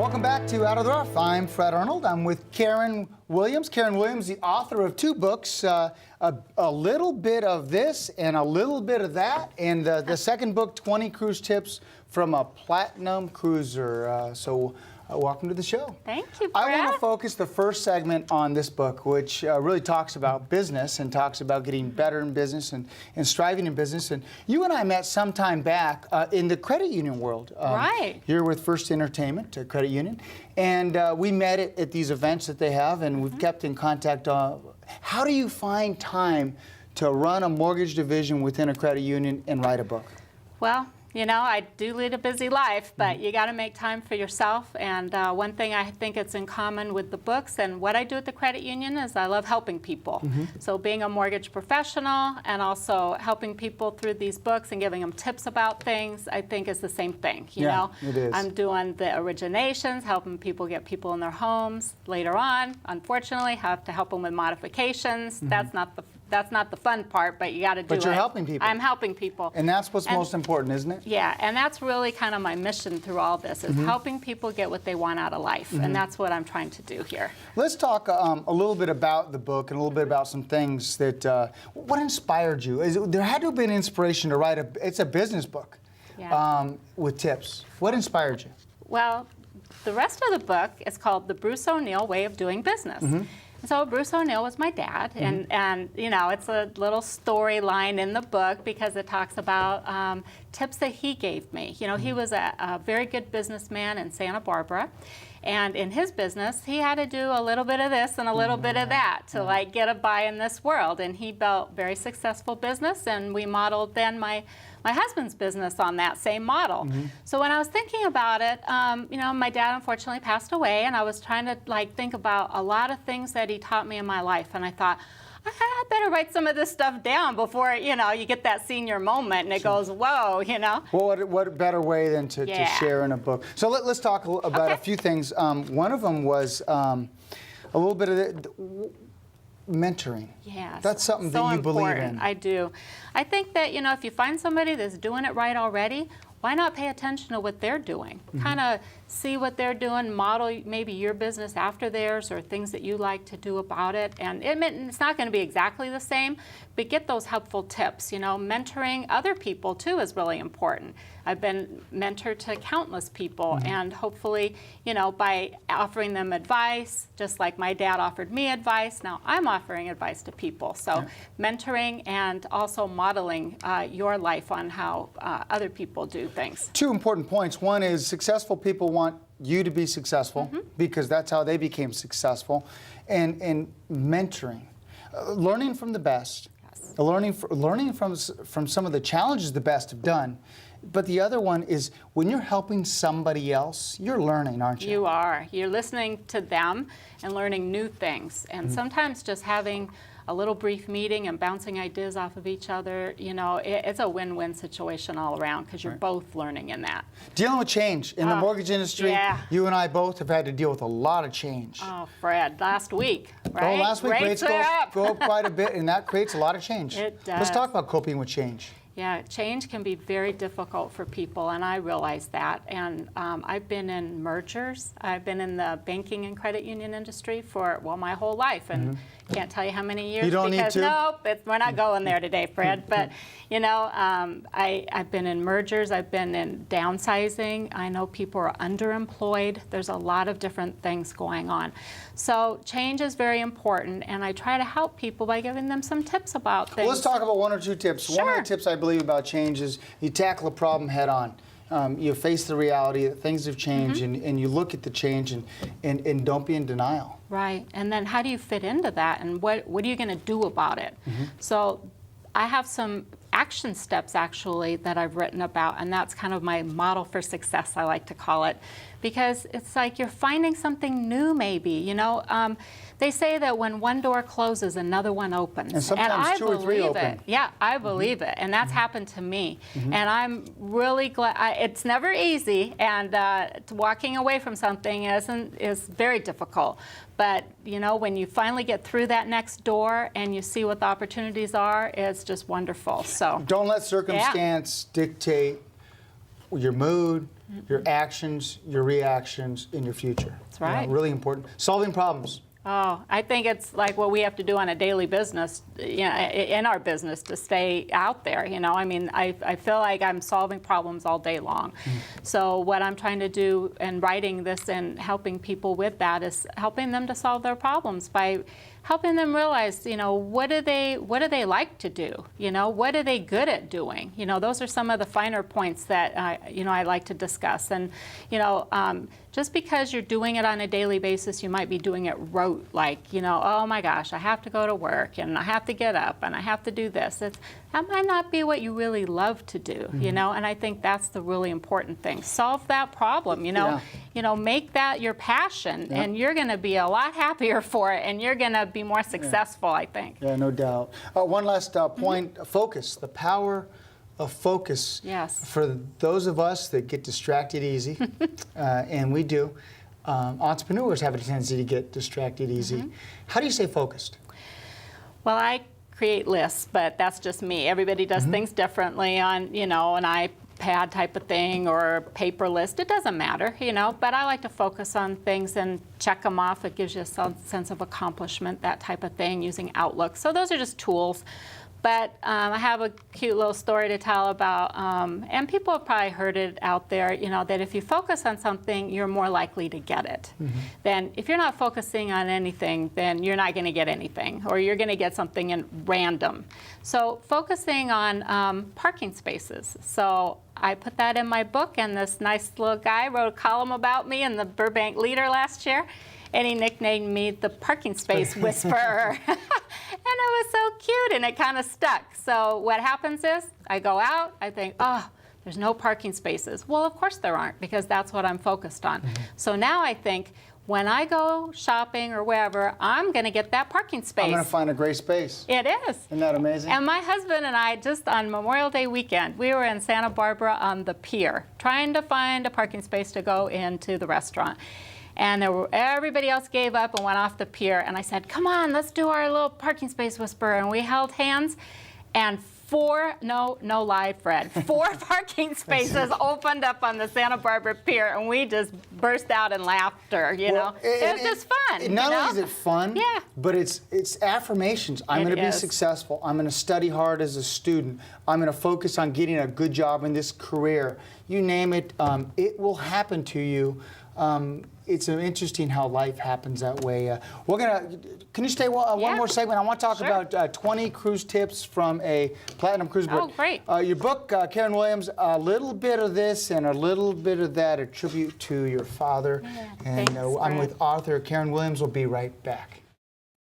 Welcome back to Out of the Rough. I'm Fred Arnold. I'm with Kaaron Williams. Kaaron Williams, the author of two books, a little bit of this and a little bit of that. And the second book, 20 Cruise Tips from a Platinum Cruiser. Welcome to the show. Thank you, Fred. I want to focus the first segment on this book, which really talks about business and talks about getting better in business and striving in business. And you and I met some time back in the credit union world. Right. You're with First Entertainment, a credit union. And we met at these events that they have, and we've kept in contact. How do you find time to run a mortgage division within a credit union and write a book? Well, you know, I do lead a busy life, but you got to make time for yourself. And one thing I think it's in common with the books and what I do at the credit union is I love helping people. So being a mortgage professional and also helping people through these books and giving them tips about things, I think is the same thing. You know, it is. I'm doing the originations, helping people get people in their homes. Later on, unfortunately, have to help them with modifications. That's not the fun part, but you got to do it. But you're helping people. I'm helping people. And that's what's most important, isn't it? Yeah, and that's really kind of my mission through all this, is helping people get what they want out of life. And that's what I'm trying to do here. Let's talk a little bit about the book and a little bit about some things that, what inspired you? There had to have been inspiration to write it's a business book with tips. What inspired you? Well, the rest of the book is called The Bruce O'Neill Way of Doing Business. So Bruce O'Neill was my dad, and you know, it's a little storyline in the book because it talks about tips that he gave me. You know, he was a very good businessman in Santa Barbara, and in his business, he had to do a little bit of this and a little bit of that to like get a buy in this world. And he built very successful business, and we modeled then my husband's business on that same model. So when I was thinking about it, you know, my dad unfortunately passed away, and I was trying to like think about a lot of things that he taught me in my life, and I thought, I better write some of this stuff down before, you know, you get that senior moment and it goes, whoa, you know. Well, what better way than to share in a book? So let's talk about a few things. One of them was a little bit of mentoring. Yes. That's something that you believe in. I do. I think that, you know, if you find somebody that's doing it right already, why not pay attention to what they're doing? Kind of see what they're doing, model maybe your business after theirs or things that you like to do about it. And it's not going to be exactly the same, but get those helpful tips. You know, mentoring other people too is really important. I've been mentored to countless people, and hopefully, you know, by offering them advice, just like my dad offered me advice, now I'm offering advice to people. So mentoring and also modeling your life on how other people do things. Two important points. One is successful people want you to be successful because that's how they became successful. And mentoring, learning from the best, learning from some of the challenges the best have done. But the other one is when you're helping somebody else, you're learning, aren't you? You are. You're listening to them and learning new things. And sometimes just having a little brief meeting and bouncing ideas off of each other, you know, it's a win-win situation all around because you're both learning in that. Dealing with change in the mortgage industry, you and I both have had to deal with a lot of change. Oh, Fred, last week, right? Oh, last week rates go up quite a bit, and that creates a lot of change. It does. Let's talk about coping with change. Yeah, change can be very difficult for people, and I realize that. And I've been in mergers. I've been in the banking and credit union industry for, well, my whole life, and can't tell you how many years. You don't because, need to? Nope, we're not going there today, Fred. But, you know, I've been in mergers. I've been in downsizing. I know people are underemployed. There's a lot of different things going on. So change is very important, and I try to help people by giving them some tips about things. Well, let's talk about one or two tips. Sure. One of the tips I believe about change is you tackle a problem head on. You face the reality that things have changed, and you look at the change and don't be in denial. Right, and then how do you fit into that, and what are you going to do about it? So I have some action steps actually that I've written about, and that's kind of my model for success, I like to call it, because it's like you're finding something new maybe, you know. They say that when one door closes, another one opens. And sometimes two or three open. Yeah, I believe it, and that's happened to me. And I'm really glad. It's never easy, and walking away from something is very difficult. But you know, when you finally get through that next door and you see what the opportunities are, it's just wonderful. So don't let circumstance dictate your mood, your actions, your reactions, and your future. That's right. Really important. Solving problems. Oh, I think it's like what we have to do on a daily business, in our business to stay out there. I mean, I feel like I'm solving problems all day long. So what I'm trying to do in writing this and helping people with that is helping them to solve their problems by helping them realize, what do they like to do? What are they good at doing? Those are some of the finer points that I like to discuss. And just because you're doing it on a daily basis, you might be doing it rote, like, oh my gosh, I have to go to work and I have to get up and I have to do this. That might not be what you really love to do, and I think that's the really important thing. Solve that problem, make that your passion, and you're going to be a lot happier for it, and you're going to be more successful, I think. Yeah, no doubt. One last point, focus, the power of focus. Yes. For those of us that get distracted easy, and we do, entrepreneurs have a tendency to get distracted easy. How do you stay focused? Well, I create lists, but that's just me. Everybody does things differently on, an iPad type of thing or paper list. It doesn't matter, but I like to focus on things and check them off. It gives you a sense of accomplishment, that type of thing, using Outlook. So those are just tools. But I have a cute little story to tell about, and people have probably heard it out there, that if you focus on something, you're more likely to get it. Then if you're not focusing on anything, then you're not going to get anything, or you're going to get something in random. So focusing on parking spaces. So I put that in my book, and this nice little guy wrote a column about me in the Burbank Leader last year. And he nicknamed me the parking space whisperer. And it was so cute, and it kind of stuck. So what happens is I go out, I think, oh, there's no parking spaces. Well, of course there aren't, because that's what I'm focused on. So now I think, when I go shopping or wherever, I'm going to get that parking space. I'm going to find a great space. It is. Isn't that amazing? And my husband and I, just on Memorial Day weekend, we were in Santa Barbara on the pier, trying to find a parking space to go into the restaurant. And everybody else gave up and went off the pier. And I said, come on, let's do our little parking space whisperer. And we held hands, and no lie, Fred, 4 parking spaces opened up on the Santa Barbara pier, and we just burst out in laughter, it was just fun. Not only is it fun, but it's affirmations. I'm going to be successful. I'm going to study hard as a student. I'm going to focus on getting a good job in this career. You name it, it will happen to you. It's interesting how life happens that way. Can you stay one more segment? I want to talk about 20 cruise tips from a platinum cruise book. Oh, great. Your book, Kaaron Williams, a little bit of this and a little bit of that, a tribute to your father. Yeah, and thanks, I'm with author Kaaron Williams. We'll be right back.